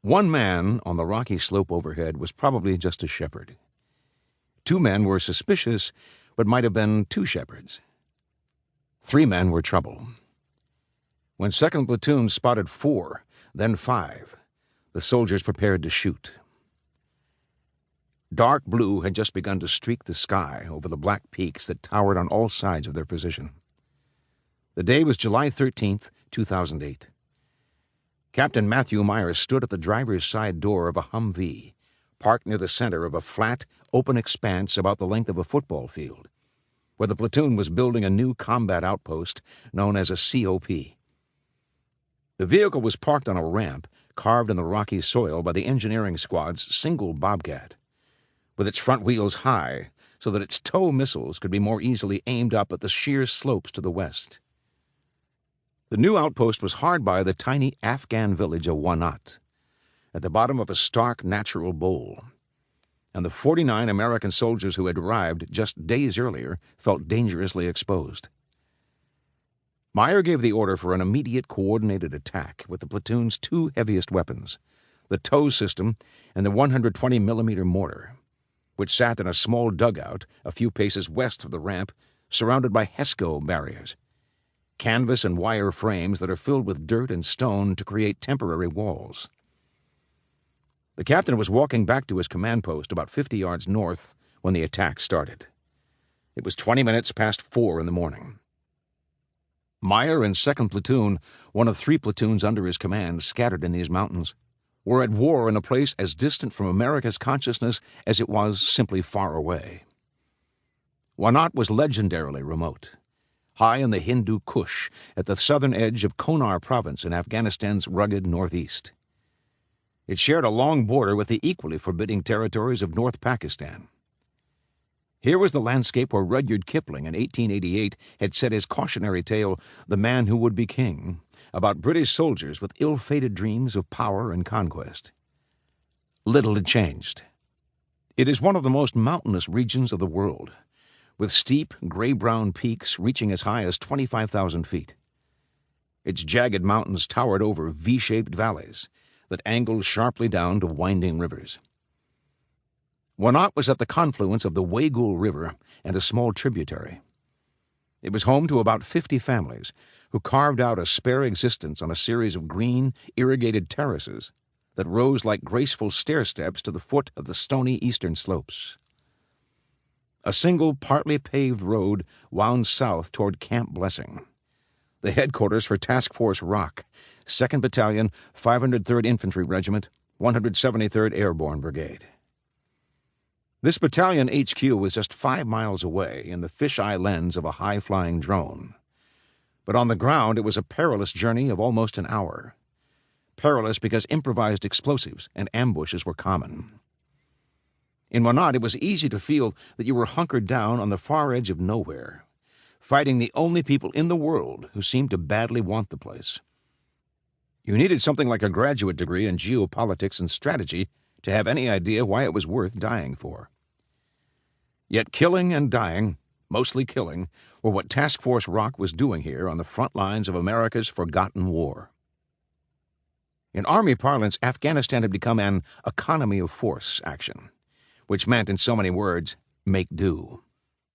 One man on the rocky slope overhead was probably just a shepherd. Two men were suspicious, but might have been two shepherds. Three men were trouble. When second platoon spotted four, then five, the soldiers prepared to shoot. Dark blue had just begun to streak the sky over the black peaks that towered on all sides of their position. The day was July 13th, 2008. Captain Matthew Myers stood at the driver's side door of a Humvee, parked near the center of a flat, open expanse about the length of a football field, where the platoon was building a new combat outpost known as a COP. The vehicle was parked on a ramp carved in the rocky soil by the engineering squad's single Bobcat, with its front wheels high so that its tow missiles could be more easily aimed up at the sheer slopes to the west. The new outpost was hard by the tiny Afghan village of Wanat, at the bottom of a stark natural bowl, and the 49 American soldiers who had arrived just days earlier felt dangerously exposed. Meyer gave the order for an immediate coordinated attack with the platoon's two heaviest weapons, the tow system and the 120mm mortar, which sat in a small dugout a few paces west of the ramp, surrounded by HESCO barriers, canvas and wire frames that are filled with dirt and stone to create temporary walls. The captain was walking back to his command post about 50 yards north when the attack started. It was 20 minutes past 4 in the morning. Meyer and 2nd Platoon, one of 3 platoons under his command scattered in these mountains, were at war in a place as distant from America's consciousness as it was simply far away. Wanat was legendarily remote, high in the Hindu Kush at the southern edge of Konar province in Afghanistan's rugged northeast. It shared a long border with the equally forbidding territories of North Pakistan. Here was the landscape where Rudyard Kipling in 1888 had said his cautionary tale, The Man Who Would Be King, about British soldiers with ill-fated dreams of power and conquest. Little had changed. It is one of the most mountainous regions of the world, with steep, gray-brown peaks reaching as high as 25,000 feet. Its jagged mountains towered over V-shaped valleys that angled sharply down to winding rivers. Wanat was at the confluence of the Waygul River and a small tributary. It was home to about 50 families who carved out a spare existence on a series of green, irrigated terraces that rose like graceful stair-steps to the foot of the stony eastern slopes. A single, partly paved road wound south toward Camp Blessing, the headquarters for Task Force Rock, 2nd Battalion, 503rd Infantry Regiment, 173rd Airborne Brigade. This battalion HQ was just 5 miles away in the fisheye lens of a high-flying drone. But on the ground it was a perilous journey of almost an hour. Perilous because improvised explosives and ambushes were common. In Wanat, it was easy to feel that you were hunkered down on the far edge of nowhere, fighting the only people in the world who seemed to badly want the place. You needed something like a graduate degree in geopolitics and strategy to have any idea why it was worth dying for. Yet killing and dying, mostly killing, were what Task Force Rock was doing here on the front lines of America's forgotten war. In Army parlance, Afghanistan had become an economy of force action, which meant, in so many words, make do.